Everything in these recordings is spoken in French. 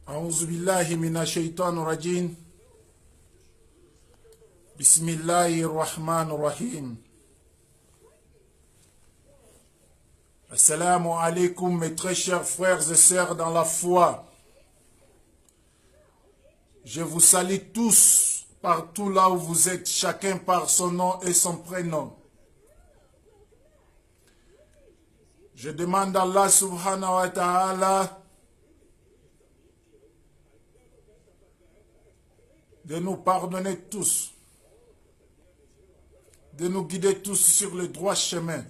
أعوذ بالله من الشيطان الرجيم بسم الله الرحمن الرحيم. Assalamu alaikum mes très chers frères et sœurs dans la foi. Je vous salue tous partout là où vous êtes, chacun par son nom et son prénom. Je demande à Allah subhanahu wa ta'ala de nous pardonner tous, de nous guider tous sur le droit chemin.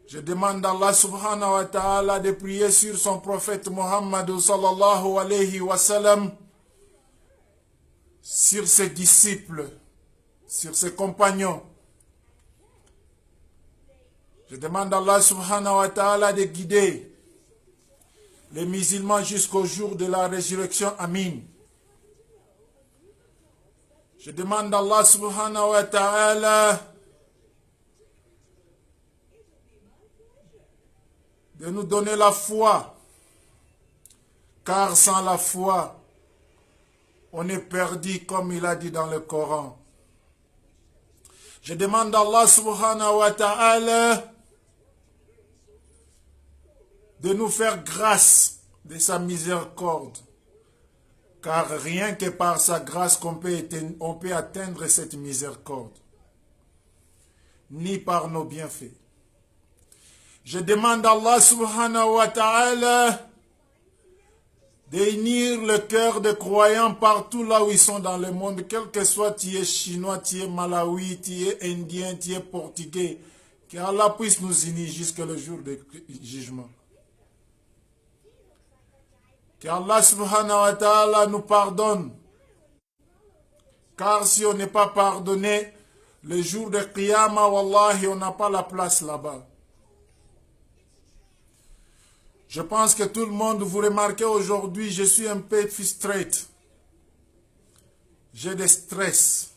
Je demande à Allah subhanahu wa ta'ala de prier sur son prophète Muhammad sallallahu alayhi wa sallam, sur ses disciples, sur ses compagnons. Je demande à Allah subhanahu wa ta'ala de guider les musulmans jusqu'au jour de la résurrection. Amin. Je demande à Allah subhanahu wa ta'ala de nous donner la foi, car sans la foi, on est perdu comme il a dit dans le Coran. Je demande à Allah subhanahu wa ta'ala de nous faire grâce de sa miséricorde, car rien que par sa grâce on peut atteindre cette miséricorde, ni par nos bienfaits. Je demande à Allah subhanahu wa ta'ala d'unir le cœur des croyants partout là où ils sont dans le monde, quel que soit, tu es chinois, tu es malawi, tu es indien, tu es portugais, qu'Allah puisse nous unir jusqu'au jour du jugement. Qu'Allah subhanahu wa ta'ala nous pardonne, car si on n'est pas pardonné, le jour de Qiyamah, wallahi, on n'a pas la place là-bas. Je pense que tout le monde, vous remarquez aujourd'hui, je suis un peu frustré. J'ai des stress.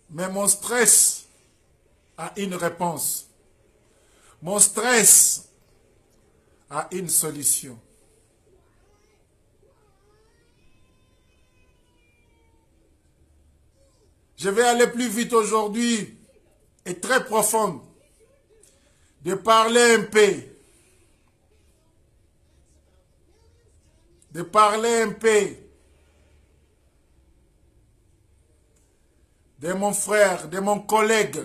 Mais mon stress a une réponse. Mon stress a une solution. Je vais aller plus vite aujourd'hui et très profond, de parler un peu. De parler un peu de mon frère, de mon collègue.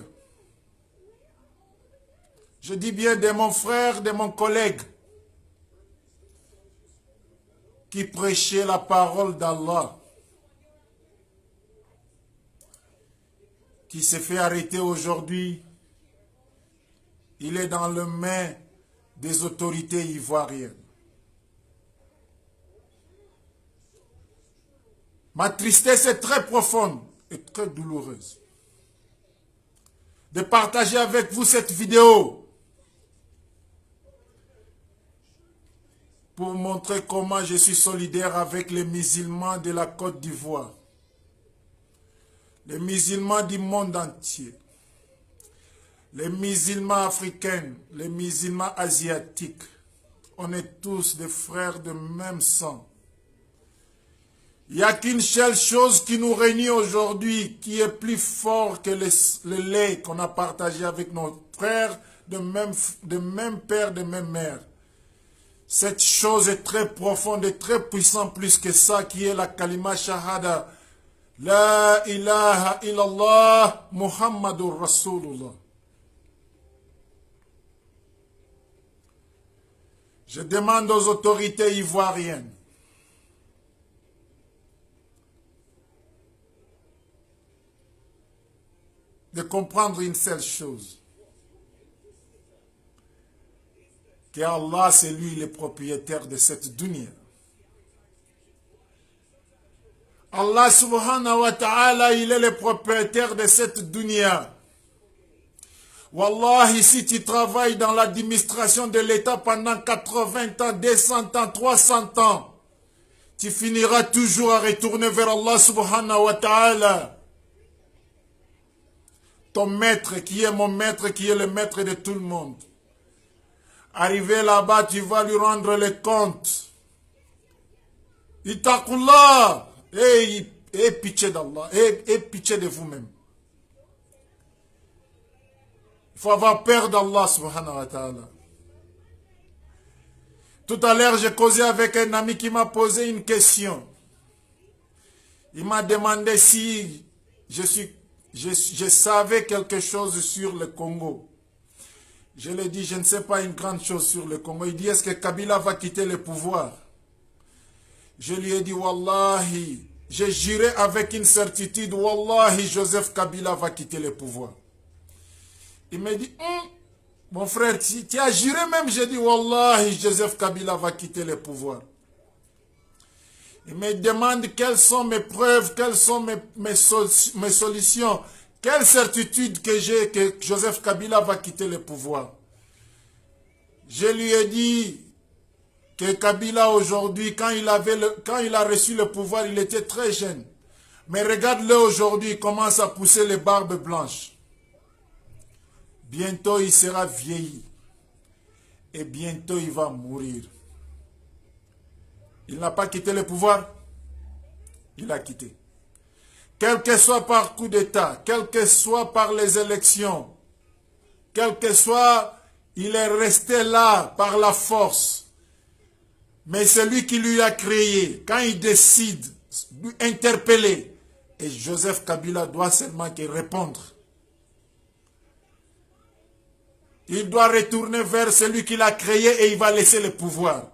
Je dis bien de mon frère, de mon collègue qui prêchait la parole d'Allah, qui s'est fait arrêter aujourd'hui. Il est dans les mains des autorités ivoiriennes. Ma tristesse est très profonde et très douloureuse de partager avec vous cette vidéo pour montrer comment je suis solidaire avec les musulmans de la Côte d'Ivoire, les musulmans du monde entier, les musulmans africains, les musulmans asiatiques. On est tous des frères de même sang. Il n'y a qu'une seule chose qui nous réunit aujourd'hui, qui est plus fort que le lait qu'on a partagé avec nos frères de même père, de même mère. Cette chose est très profonde et très puissante, plus que ça, qui est la kalima shahada. La ilaha illallah Muhammadur Rasulullah. Je demande aux autorités ivoiriennes de comprendre une seule chose, que Allah, c'est lui le propriétaire de cette dunya. Allah subhanahu wa ta'ala, il est le propriétaire de cette dunya. Wallahi, si tu travailles dans l'administration de l'État pendant 80 ans, 200 ans, 300 ans, tu finiras toujours à retourner vers Allah subhanahu wa ta'ala. Ton maître, qui est mon maître, qui est le maître de tout le monde. Arrivé là-bas, tu vas lui rendre les comptes. Ittaqullah. Et pitié d'Allah. Et pitié de vous-même. Il faut avoir peur d'Allah subhanahu wa ta'ala. Tout à l'heure, j'ai causé avec un ami qui m'a posé une question. Il m'a demandé si je savais quelque chose sur le Congo. Je lui ai dit, je ne sais pas une grande chose sur le Congo. Il dit, est-ce que Kabila va quitter le pouvoir? Je lui ai dit, Wallahi, j'ai juré avec une certitude, Wallahi, Joseph Kabila va quitter le pouvoir. Il m'a dit, mon frère, tu as juré même? J'ai dit, Wallahi, Joseph Kabila va quitter le pouvoir. Il me demande quelles sont mes preuves, quelles sont mes solutions, quelle certitude que j'ai que Joseph Kabila va quitter le pouvoir. Je lui ai dit que Kabila aujourd'hui, quand il a reçu le pouvoir, il était très jeune. Mais regarde-le aujourd'hui, il commence à pousser les barbes blanches. Bientôt, il sera vieilli. Et bientôt, il va mourir. Il n'a pas quitté le pouvoir. Il a quitté. Quel que soit par coup d'État, quel que soit par les élections, quel que soit, il est resté là par la force. Mais celui qui lui a créé, quand il décide d'interpeller, et Joseph Kabila doit seulement qu'il répondre. Il doit retourner vers celui qui l'a créé et il va laisser le pouvoir.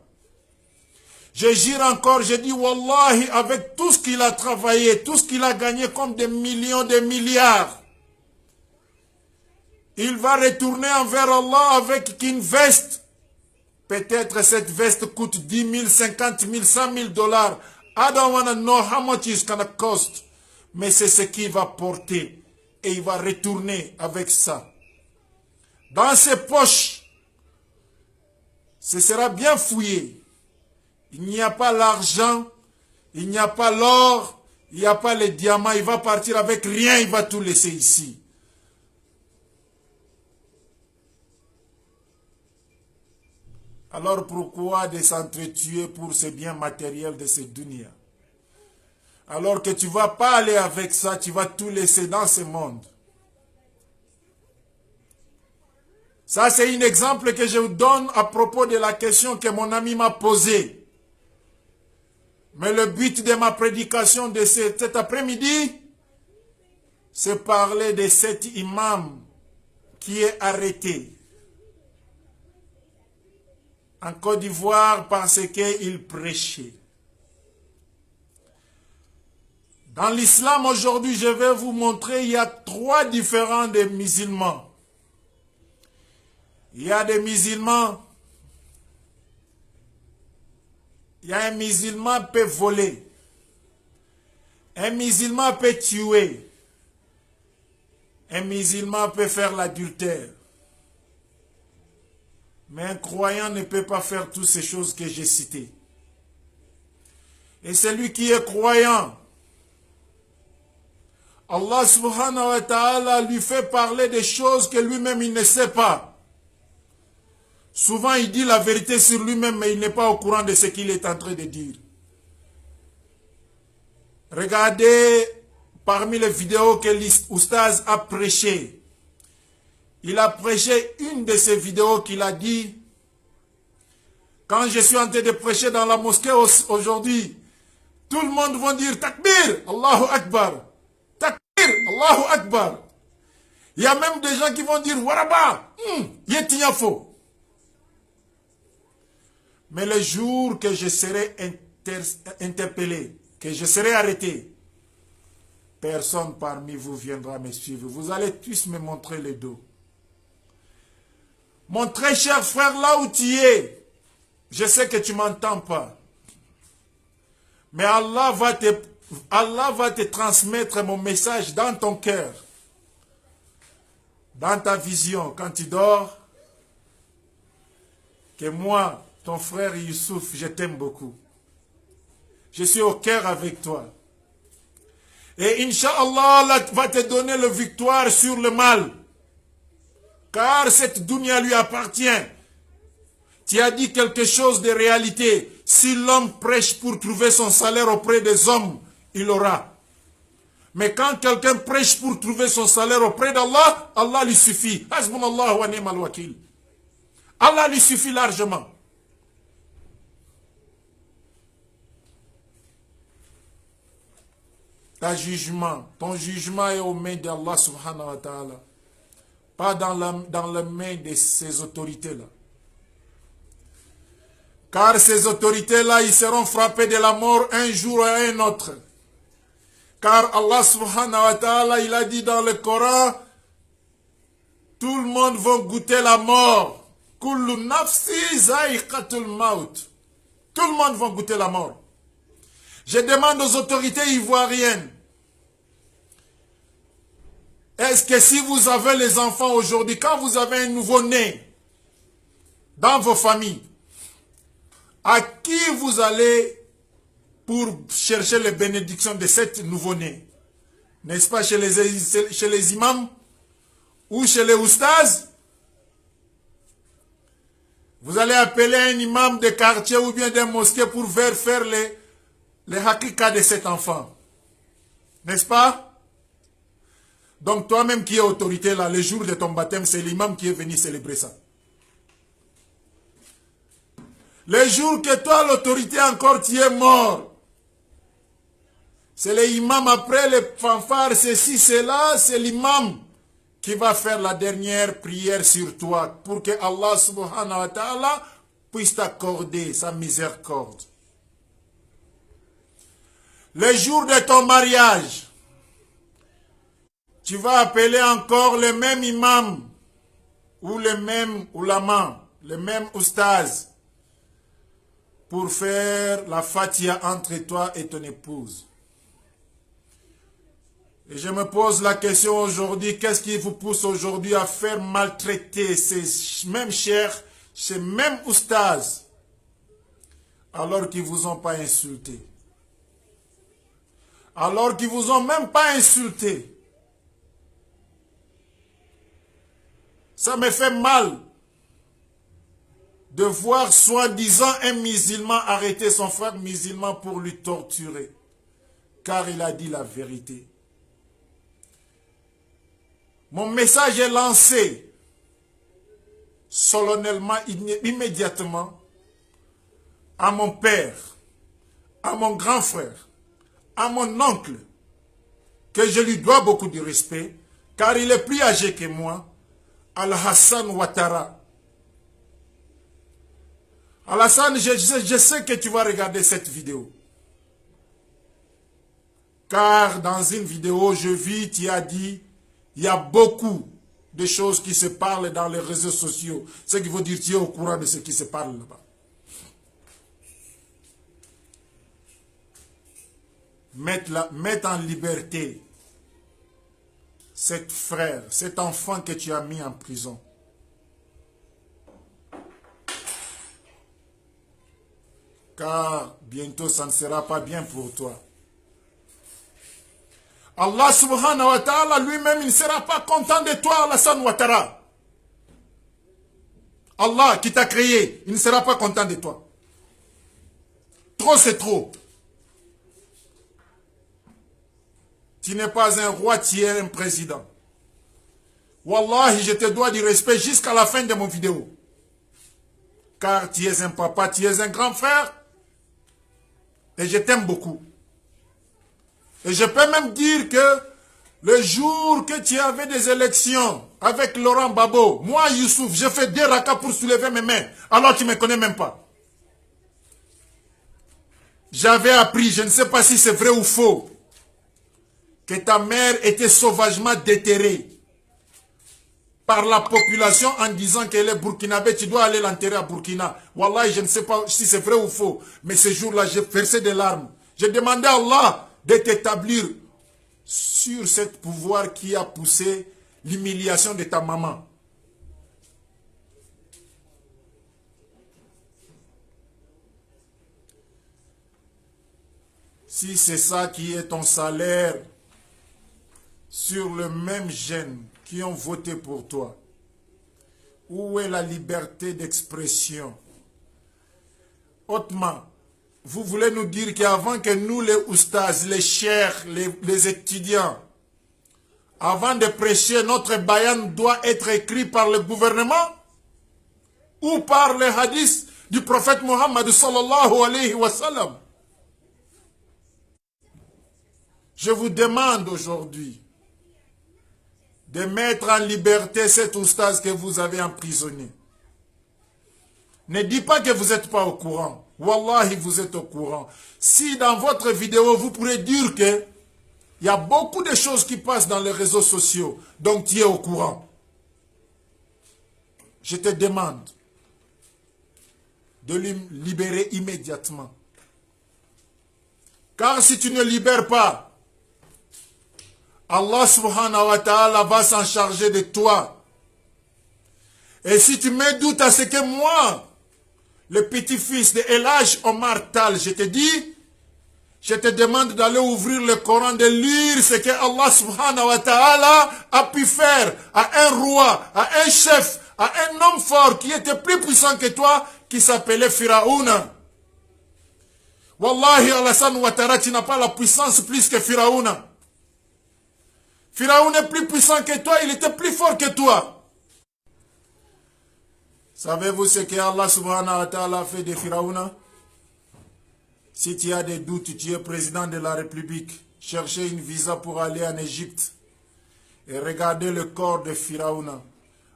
Je jure encore, je dis Wallahi, avec tout ce qu'il a travaillé, tout ce qu'il a gagné comme des millions, des milliards, il va retourner envers Allah avec une veste. Peut-être cette veste coûte 10 000, 50 000, 100 000 dollars. I don't want to know how much it's gonna cost. Mais c'est ce qu'il va porter. Et il va retourner avec ça. Dans ses poches, ce sera bien fouillé. Il n'y a pas l'argent, il n'y a pas l'or, il n'y a pas les diamants. Il va partir avec rien, il va tout laisser ici. Alors pourquoi de s'entretuer pour ces biens matériels de cette dunya? Alors que tu ne vas pas aller avec ça, tu vas tout laisser dans ce monde. Ça, c'est un exemple que je vous donne à propos de la question que mon ami m'a posée. Mais le but de ma prédication de cet après-midi, c'est parler de cet imam qui est arrêté en Côte d'Ivoire parce qu'il prêchait. Dans l'islam aujourd'hui, je vais vous montrer, il y a trois différents de musulmans. Il y a des musulmans. Il y a un musulman qui peut voler. Un musulman peut tuer. Un musulman peut faire l'adultère. Mais un croyant ne peut pas faire toutes ces choses que j'ai citées. Et celui qui est croyant, Allah subhanahu wa ta'ala lui fait parler des choses que lui-même il ne sait pas. Souvent, il dit la vérité sur lui-même, mais il n'est pas au courant de ce qu'il est en train de dire. Regardez parmi les vidéos que l'Oustaz a prêché. Il a prêché une de ces vidéos qu'il a dit. Quand je suis en train de prêcher dans la mosquée aujourd'hui, tout le monde va dire Takbir, Allahu Akbar. Takbir, Allahu Akbar. Il y a même des gens qui vont dire Waraba, Yetinyafo. Mais le jour que je serai interpellé, que je serai arrêté, personne parmi vous viendra me suivre. Vous allez tous me montrer le dos. Mon très cher frère, là où tu es, je sais que tu ne m'entends pas. Mais Allah va te transmettre mon message dans ton cœur. Dans ta vision, quand tu dors, que moi, ton frère Youssouf, je t'aime beaucoup. Je suis au cœur avec toi. Et Inch'Allah, Allah va te donner la victoire sur le mal. Car cette dunya lui appartient. Tu as dit quelque chose de réalité. Si l'homme prêche pour trouver son salaire auprès des hommes, il aura. Mais quand quelqu'un prêche pour trouver son salaire auprès d'Allah, Allah lui suffit. Hasbunallah wa ni'mal wakil. Allah lui suffit largement. Ton jugement est aux mains d'Allah subhanahu wa ta'ala. Pas dans les mains de ces autorités-là. Car ces autorités-là, ils seront frappés de la mort un jour ou un autre. Car Allah subhanahu wa ta'ala, il a dit dans le Coran, tout le monde va goûter la mort. Kullu nafsi za'iqatul maut. Tout le monde va goûter la mort. Je demande aux autorités ivoiriennes, est-ce que si vous avez les enfants aujourd'hui, quand vous avez un nouveau-né dans vos familles, à qui vous allez pour chercher les bénédictions de cet nouveau-né? N'est-ce pas chez les imams ou chez les oustas? Vous allez appeler un imam de quartier ou bien d'un mosquée pour faire les hakika de cet enfant. N'est-ce pas? Donc toi-même qui es autorité là, le jour de ton baptême, c'est l'imam qui est venu célébrer ça. Le jour que toi, l'autorité encore, tu es mort. C'est l'imam après les fanfares, ceci, cela, c'est l'imam qui va faire la dernière prière sur toi pour que Allah subhanahu wa ta'ala puisse t'accorder sa miséricorde. Le jour de ton mariage, tu vas appeler encore le même imam ou le même ulama, le même oustaz pour faire la fatia entre toi et ton épouse. Et je me pose la question aujourd'hui, qu'est-ce qui vous pousse aujourd'hui à faire maltraiter ces mêmes chers, ces mêmes oustaz, alors qu'ils ne vous ont pas insulté? Alors qu'ils ne vous ont même pas insulté. Ça me fait mal de voir soi-disant un musulman arrêter son frère musulman pour lui torturer. Car il a dit la vérité. Mon message est lancé solennellement, immédiatement, à mon père, à mon grand frère, à mon oncle, que je lui dois beaucoup de respect, car il est plus âgé que moi, Al-Hassan Ouattara. Al-Hassan, je sais que tu vas regarder cette vidéo. Car dans une vidéo, je vis, tu as dit, il y a beaucoup de choses qui se parlent dans les réseaux sociaux. Ce qui veut dire que tu es au courant de ce qui se parle là-bas. Mettre en liberté cet frère, cet enfant que tu as mis en prison. Car bientôt ça ne sera pas bien pour toi. Allah subhanahu wa ta'ala lui-même, il ne sera pas content de toi, Alassane Ouattara. Allah qui t'a créé, il ne sera pas content de toi. Trop c'est trop. Tu n'es pas un roi, tu es un président. Wallahi, je te dois du respect jusqu'à la fin de mon vidéo. Car tu es un papa, tu es un grand frère. Et je t'aime beaucoup. Et je peux même dire que le jour que tu avais des élections avec Laurent Gbagbo, moi, Youssouf, j'ai fait 2 rakas pour soulever mes mains, alors tu ne me connais même pas. J'avais appris, je ne sais pas si c'est vrai ou faux, que ta mère était sauvagement déterrée par la population en disant qu'elle est burkinabé, tu dois aller l'enterrer à Burkina. Wallah, je ne sais pas si c'est vrai ou faux, mais ce jour-là, j'ai versé des larmes. J'ai demandé à Allah de t'établir sur ce pouvoir qui a poussé l'humiliation de ta maman. Si c'est ça qui est ton salaire sur le même gène qui ont voté pour toi, où est la liberté d'expression? hautement. Vous voulez nous dire qu'avant que nous, les oustas, les chers, les étudiants, avant de prêcher, notre bayan doit être écrit par le gouvernement ou par les hadiths du prophète Mohammed sallallahu alayhi wa sallam? Je vous demande aujourd'hui de mettre en liberté cet oustaz que vous avez emprisonné. Ne dites pas que vous n'êtes pas au courant. Wallahi, vous êtes au courant. Si dans votre vidéo, vous pourrez dire que il y a beaucoup de choses qui passent dans les réseaux sociaux, donc tu es au courant. Je te demande de le libérer immédiatement. Car si tu ne libères pas, Allah subhanahu wa ta'ala va s'en charger de toi. Et si tu mets doute à ce que moi, le petit-fils de Elhaj Omar Tal, je te dis, je te demande d'aller ouvrir le Coran, de lire ce que Allah subhanahu wa ta'ala a pu faire à un roi, à un chef, à un homme fort qui était plus puissant que toi, qui s'appelait Firaouna. Wallahi, Alassane Ouattara, tu n'as pas la puissance plus que Firaouna. Firaoun est plus puissant que toi, il était plus fort que toi. Savez-vous ce que Allah subhanahu wa ta'ala a fait de Firaouna? Si tu as des doutes, tu es président de la République, cherchez une visa pour aller en Égypte et regardez le corps de Firaouna.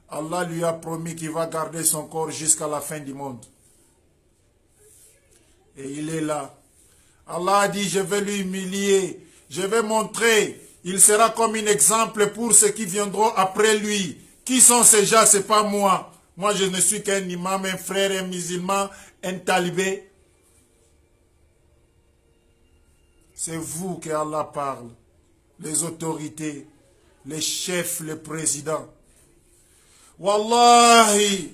Allah lui a promis qu'il va garder son corps jusqu'à la fin du monde. Et il est là. Allah a dit, je vais lui humilier, je vais montrer. Il sera comme un exemple pour ceux qui viendront après lui. Qui sont ces gens? Ce n'est pas moi. Moi, je ne suis qu'un imam, un frère, un musulman, un talibé. C'est vous que Allah parle. Les autorités, les chefs, les présidents. Wallahi,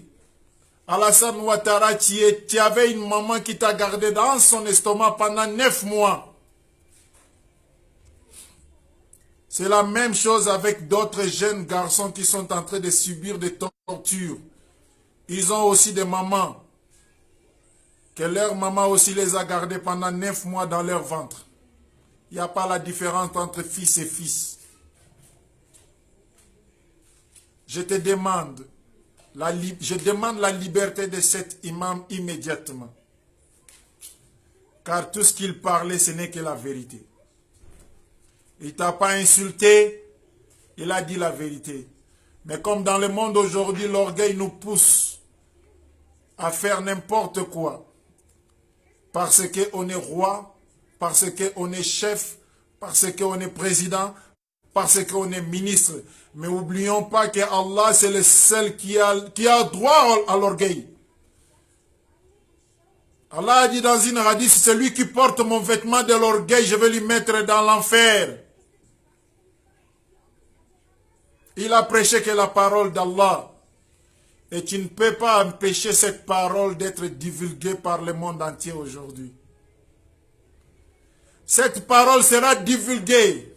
Alassane Ouattara, tu avais une maman qui t'a gardé dans son estomac pendant 9 mois. C'est la même chose avec d'autres jeunes garçons qui sont en train de subir des tortures. Ils ont aussi des mamans. Que leur maman aussi les a gardés pendant 9 mois dans leur ventre. Il n'y a pas la différence entre fils et fils. Je te demande, je demande la liberté de cet imam immédiatement. Car tout ce qu'il parlait, ce n'est que la vérité. Il ne t'a pas insulté, il a dit la vérité. Mais comme dans le monde aujourd'hui, l'orgueil nous pousse à faire n'importe quoi. Parce qu'on est roi, parce qu'on est chef, parce qu'on est président, parce qu'on est ministre. Mais n'oublions pas que Allah, c'est le seul qui a droit à l'orgueil. Allah a dit dans une hadith, celui qui porte mon vêtement de l'orgueil, je vais lui mettre dans l'enfer. Il a prêché que la parole d'Allah. Et tu ne peux pas empêcher cette parole d'être divulguée par le monde entier aujourd'hui. Cette parole sera divulguée.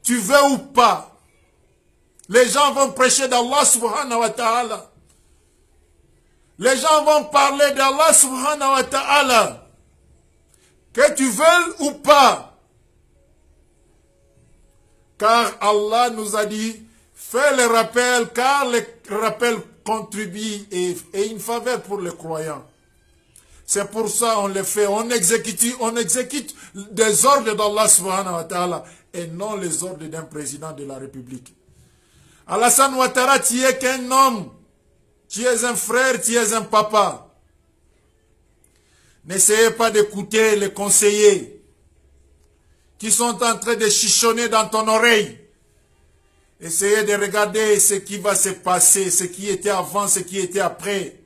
Tu veux ou pas. Les gens vont prêcher d'Allah subhanahu wa ta'ala. Les gens vont parler d'Allah subhanahu wa ta'ala. Que tu veuilles ou pas. Car Allah nous a dit, fais le rappel, car le rappel contribue et une faveur pour les croyants. C'est pour ça qu'on le fait. On exécute des ordres d'Allah subhanahu wa ta'ala et non les ordres d'un président de la République. Alassane Ouattara, tu es qu'un homme. Tu es un frère, tu es un papa. N'essayez pas d'écouter les conseillers qui sont en train de chichonner dans ton oreille. Essayez de regarder ce qui va se passer, ce qui était avant, ce qui était après.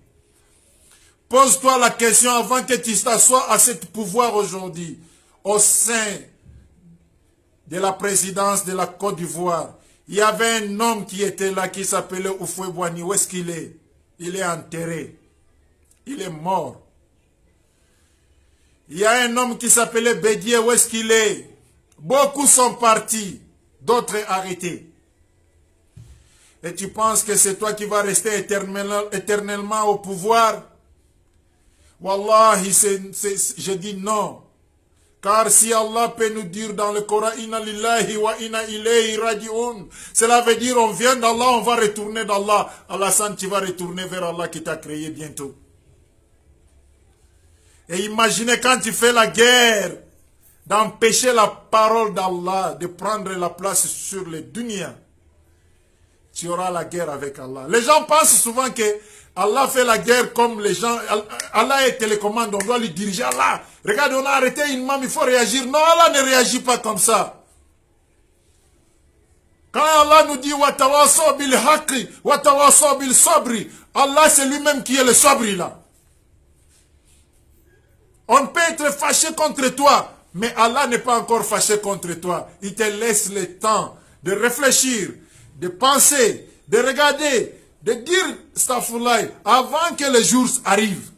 Pose-toi la question avant que tu t'assoies à ce pouvoir aujourd'hui, au sein de la présidence de la Côte d'Ivoire. Il y avait un homme qui était là, qui s'appelait Houphouët-Boigny. Où est-ce qu'il est? Il est enterré. Il est mort. Il y a un homme qui s'appelait Bédié. Où est-ce qu'il est? Beaucoup sont partis, d'autres arrêtés. Et tu penses que c'est toi qui vas rester éternellement au pouvoir? Wallahi, je dis non. Car si Allah peut nous dire dans le Coran, Inna lillahi wa inna ilayhi raji'un, cela veut dire on vient d'Allah, on va retourner d'Allah. Alassane, tu vas retourner vers Allah qui t'a créé bientôt. Et imaginez quand tu fais la guerre, d'empêcher la parole d'Allah de prendre la place sur les dunya, tu auras la guerre avec Allah. Les gens pensent souvent que Allah fait la guerre comme les gens. Allah est télécommande, on doit lui diriger. Allah, regarde, on a arrêté une imam, il faut réagir. Non, Allah ne réagit pas comme ça. Quand Allah nous dit Watawasaw bil haqqi, Watawasaw bil sabri, Allah c'est lui-même qui est le sabri là. On peut être fâché contre toi, mais Allah n'est pas encore fâché contre toi. Il te laisse le temps de réfléchir, de penser, de regarder, de dire Astaghfirullah avant que les jours arrivent.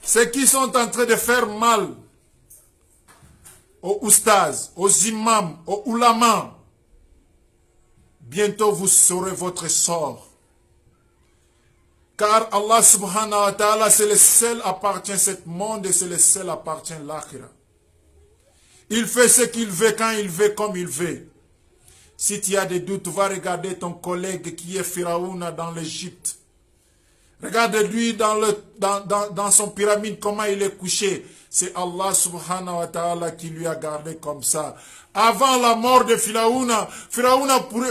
Ceux qui sont en train de faire mal aux oustas, aux imams, aux ulamas, bientôt vous saurez votre sort. Car Allah subhanahu wa ta'ala, c'est le seul appartient ce monde et c'est le seul appartient l'akhira. Il fait ce qu'il veut, quand il veut, comme il veut. Si tu as des doutes, va regarder ton collègue qui est Pharaon dans l'Égypte. Regarde-lui dans son pyramide, comment il est couché. C'est Allah subhanahu wa ta'ala qui lui a gardé comme ça. Avant la mort de Pharaon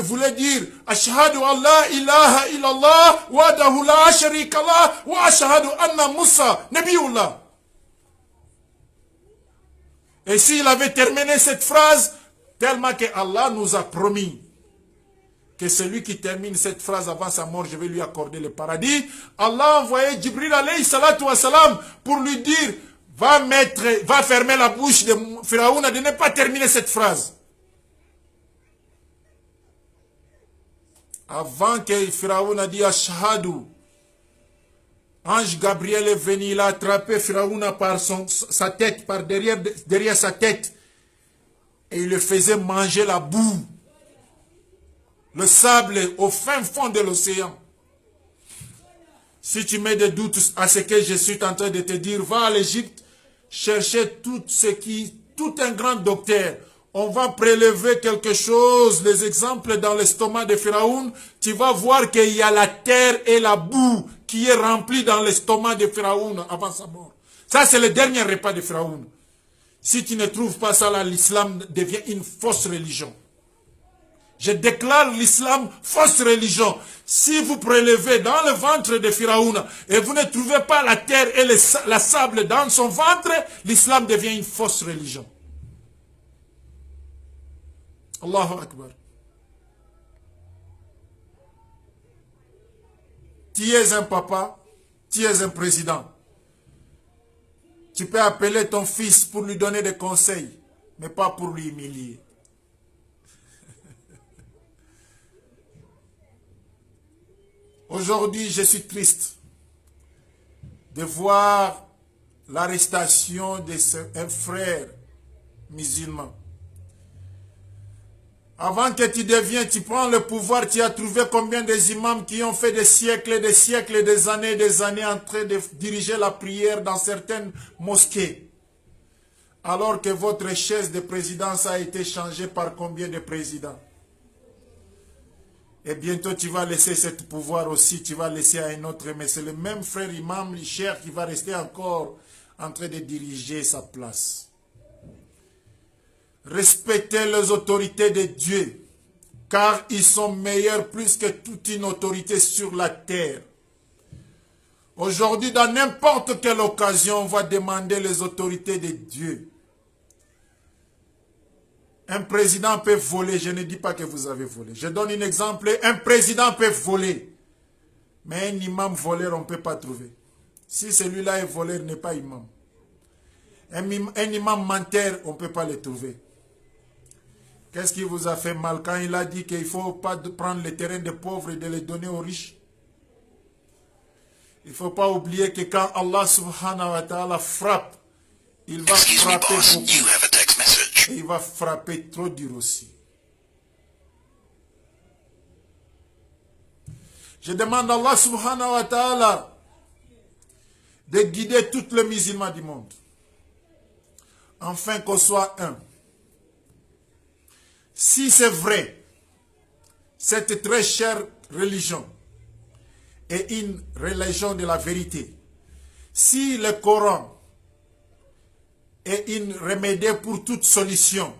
voulait dire Ashhadu an la ilaha illallah wahdahu la sharika lah wa ashhadu anna Musa nabiyullah. Et s'il avait terminé cette phrase, tellement que Allah nous a promis que celui qui termine cette phrase avant sa mort, je vais lui accorder le paradis. Allah a envoyé Jibril alayhi salatu wa salam pour lui dire va fermer la bouche de Pharaon de ne pas terminer cette phrase. Avant que Pharaon a dit Ashhadu, ange Gabriel est venu, il a attrapé Pharaon par sa tête, par derrière sa tête, et il le faisait manger la boue, le sable au fin fond de l'océan. Si tu mets des doutes à ce que je suis en train de te dire, va à l'Égypte, chercher tout un grand docteur. On va prélever quelque chose, les exemples dans l'estomac de Pharaon. Tu vas voir qu'il y a la terre et la boue qui est remplie dans l'estomac de Pharaon avant sa mort. Ça, c'est le dernier repas de Pharaon. Si tu ne trouves pas ça là, l'islam devient une fausse religion. Je déclare l'islam fausse religion. Si vous prélevez dans le ventre de Pharaon et vous ne trouvez pas la terre et la sable dans son ventre, l'islam devient une fausse religion. Allahu Akbar. Tu es un papa, tu es un président. Tu peux appeler ton fils pour lui donner des conseils, mais pas pour lui humilier. Aujourd'hui, je suis triste de voir l'arrestation d'un frère musulman. Avant que tu deviennes, tu prends le pouvoir, tu as trouvé combien des imams qui ont fait des siècles, des années en train de diriger la prière dans certaines mosquées. Alors que votre chaise de présidence a été changée par combien de présidents? Et bientôt tu vas laisser ce pouvoir aussi, tu vas laisser à un autre. Mais c'est le même frère imam, cher, qui va rester encore en train de diriger sa place. Respectez les autorités de Dieu, car ils sont meilleurs plus que toute une autorité sur la terre. Aujourd'hui, dans n'importe quelle occasion, on va demander les autorités de Dieu. Un président peut voler, je ne dis pas que vous avez volé. Je donne un exemple, un président peut voler. Mais un imam voleur, on ne peut pas trouver. Si celui-là est voleur, n'est pas imam. Un imam menteur, on ne peut pas le trouver. Qu'est-ce qui vous a fait mal quand il a dit qu'il ne faut pas prendre les terrains des pauvres et de les donner aux riches? Il ne faut pas oublier que quand Allah subhanahu wa ta'ala frappe, il va frapper beaucoup. Et il va frapper trop dur aussi. Je demande à Allah subhanahu wa ta'ala de guider tous les musulmans du monde, afin qu'on soit un. Si c'est vrai, cette très chère religion est une religion de la vérité, si le Coran est une remède pour toute solution,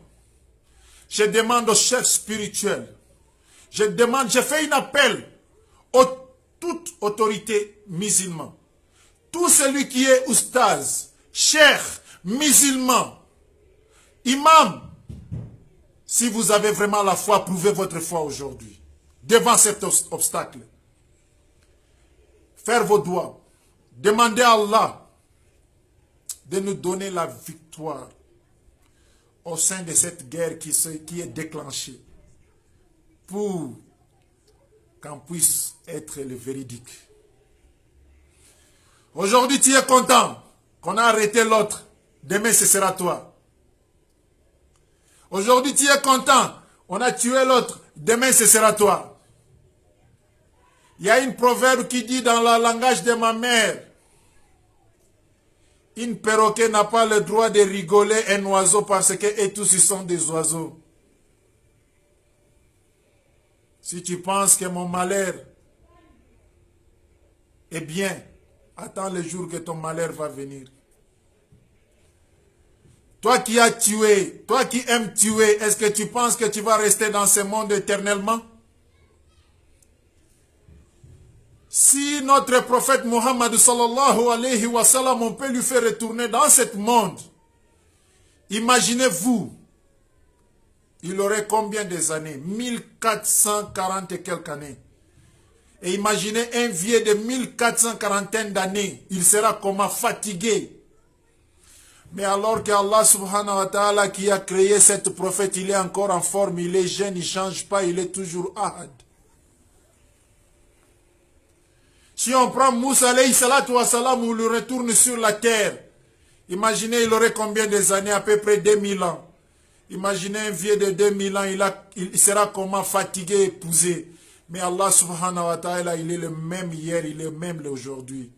je demande aux chefs spirituels, je fais un appel à toute autorité musulmane, tout celui qui est oustaz, cheikh, musulman, imam, si vous avez vraiment la foi, prouvez votre foi aujourd'hui, devant cet obstacle. Faire vos doigts, demandez à Allah de nous donner la victoire au sein de cette guerre qui est déclenchée, pour qu'on puisse être le véridique. Aujourd'hui, tu es content qu'on a arrêté l'autre. Demain, ce sera toi. Aujourd'hui, tu es content. On a tué l'autre. Demain, ce sera toi. Il y a une proverbe qui dit dans le langage de ma mère, une perroquet n'a pas le droit de rigoler un oiseau parce que tous ils sont des oiseaux. Si tu penses que mon malheur est bien, attends le jour que ton malheur va venir. Toi qui as tué, toi qui aimes tuer, est-ce que tu penses que tu vas rester dans ce monde éternellement? Si notre prophète Muhammad sallallahu alayhi wa sallam, on peut lui faire retourner dans ce monde, imaginez-vous, il aurait combien des années? 1440 et quelques années. Et imaginez un vieux de 1440 d'années, il sera comment fatigué. Mais alors que Allah subhanahu wa ta'ala qui a créé cette prophète, il est encore en forme, il est jeune, il ne change pas, il est toujours ahad. Si on prend Moussa alayhi salatu wa salam, on le retourne sur la terre, imaginez il aurait combien des années? À peu près 2000 ans. Imaginez un vieux de 2000 ans, il sera comment fatigué, épousé. Mais Allah subhanahu wa ta'ala, il est le même hier, il est le même aujourd'hui.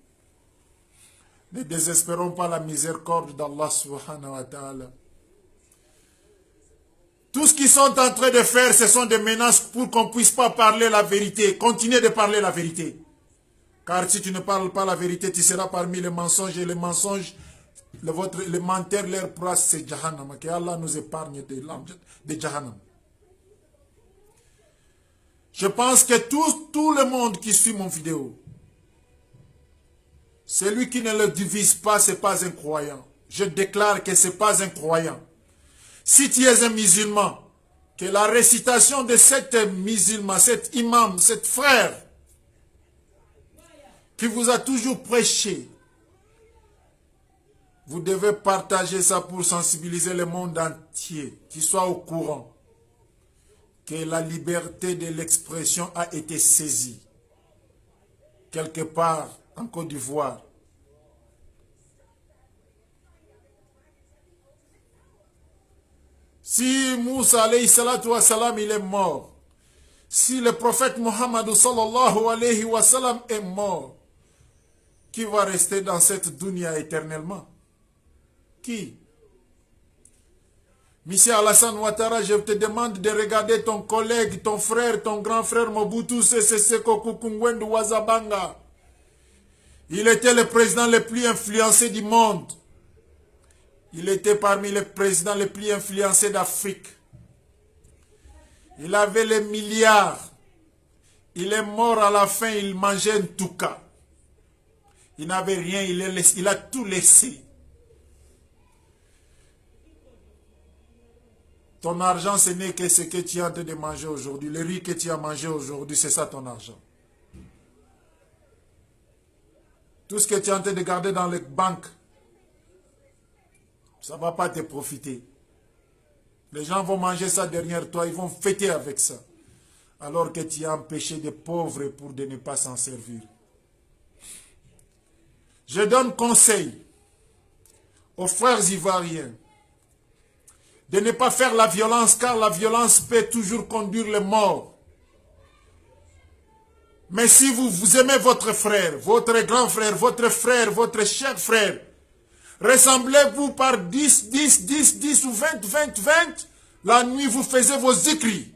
Ne désespérons pas la miséricorde d'Allah subhanahu wa ta'ala. Tout ce qu'ils sont en train de faire, ce sont des menaces pour qu'on ne puisse pas parler la vérité. Continuez de parler la vérité. Car si tu ne parles pas la vérité, tu seras parmi les mensonges. Et les mensonges, les menteurs, leur proie, c'est Jahannam. Que Allah nous épargne de Jahannam. Je pense que tout le monde qui suit mon vidéo, celui qui ne le divise pas, ce n'est pas un croyant. Je déclare que ce n'est pas un croyant. Si tu es un musulman, que la récitation de cet musulman, cet imam, cet frère, qui vous a toujours prêché, vous devez partager ça pour sensibiliser le monde entier, qu'il soit au courant que la liberté de l'expression a été saisie quelque part en Côte d'Ivoire. Si Moussa alayhi salatu wa salam il est mort, si le prophète Muhammad sallallahu alayhi wa sallam est mort, qui va rester dans cette dunya éternellement? Qui? Monsieur Alassane Ouattara, je te demande de regarder ton collègue, ton frère, ton grand frère Mobutu Sese Seko Kukungwendu Wazabanga. Il était le président le plus influencé du monde. Il était parmi les présidents les plus influencés d'Afrique. Il avait les milliards. Il est mort à la fin, il mangeait un touka. Il n'avait rien, il a tout laissé. Ton argent, ce n'est que ce que tu es en train de manger aujourd'hui. Le riz que tu as mangé aujourd'hui, c'est ça ton argent. Tout ce que tu es en train de garder dans les banques, ça ne va pas te profiter. Les gens vont manger ça derrière toi, ils vont fêter avec ça. Alors que tu as empêché des pauvres pour de ne pas s'en servir. Je donne conseil aux frères ivoiriens de ne pas faire la violence, car la violence peut toujours conduire les morts. Mais si vous aimez votre frère, votre grand frère, votre cher frère, ressemblez-vous par 10 ou 20. La nuit, vous faisiez vos zikris.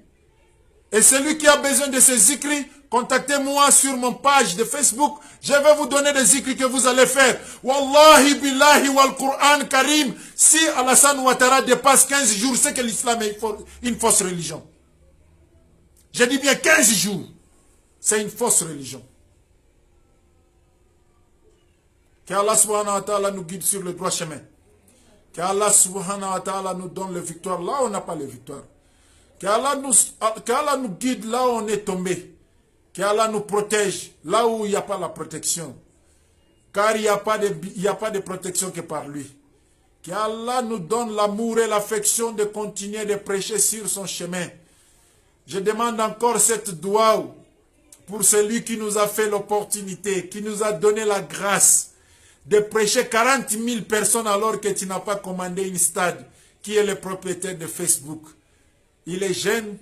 Et celui qui a besoin de ces zikris, contactez-moi sur mon page de Facebook. Je vais vous donner des zikris que vous allez faire. Wallahi billahi wal Qur'an Karim. Si Alassane Ouattara dépasse 15 jours, c'est que l'islam est une fausse religion. Je dis bien 15 jours. C'est une fausse religion. Qu'Allah subhanahu wa ta'ala nous guide sur le droit chemin. Qu'Allah subhanahu wa ta'ala nous donne la victoire là où on n'a pas la victoire. Qu'Allah nous guide là où on est tombé. Qu'Allah nous protège là où il n'y a pas la protection. Car il n'y a pas de protection que par lui. Qu'Allah nous donne l'amour et l'affection de continuer de prêcher sur son chemin. Je demande encore cette doua pour celui qui nous a fait l'opportunité, qui nous a donné la grâce de prêcher 40 000 personnes alors que tu n'as pas commandé une stade, qui est le propriétaire de Facebook. Il est jeune,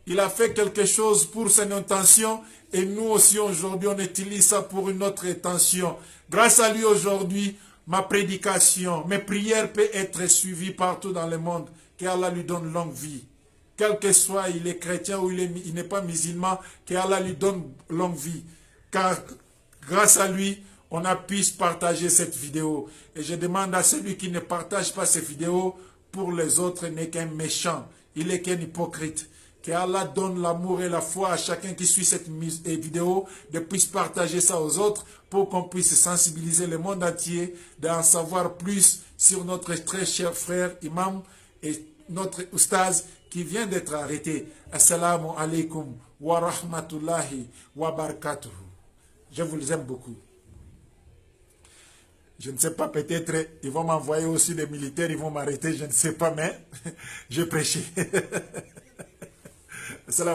il a fait quelque chose pour son intention et nous aussi aujourd'hui on utilise ça pour une autre intention. Grâce à lui aujourd'hui, ma prédication, mes prières peuvent être suivies partout dans le monde. Qu'Allah lui donne longue vie. Quel que soit, il est chrétien ou il n'est pas musulman, qu'Allah lui donne longue vie. Car grâce à lui, on a pu partager cette vidéo. Et je demande à celui qui ne partage pas cette vidéo, pour les autres n'est qu'un méchant. Il est qu'un hypocrite. Qu'Allah donne l'amour et la foi à chacun qui suit cette vidéo, de puisse partager ça aux autres, pour qu'on puisse sensibiliser le monde entier, d'en savoir plus sur notre très cher frère imam et notre oustaz qui vient d'être arrêté. Assalamu alaikum wa rahmatullahi wa barakatuhu. Je vous aime beaucoup. Je ne sais pas, peut-être ils vont m'envoyer aussi des militaires, ils vont m'arrêter, je ne sais pas, mais je prêchais. Salam.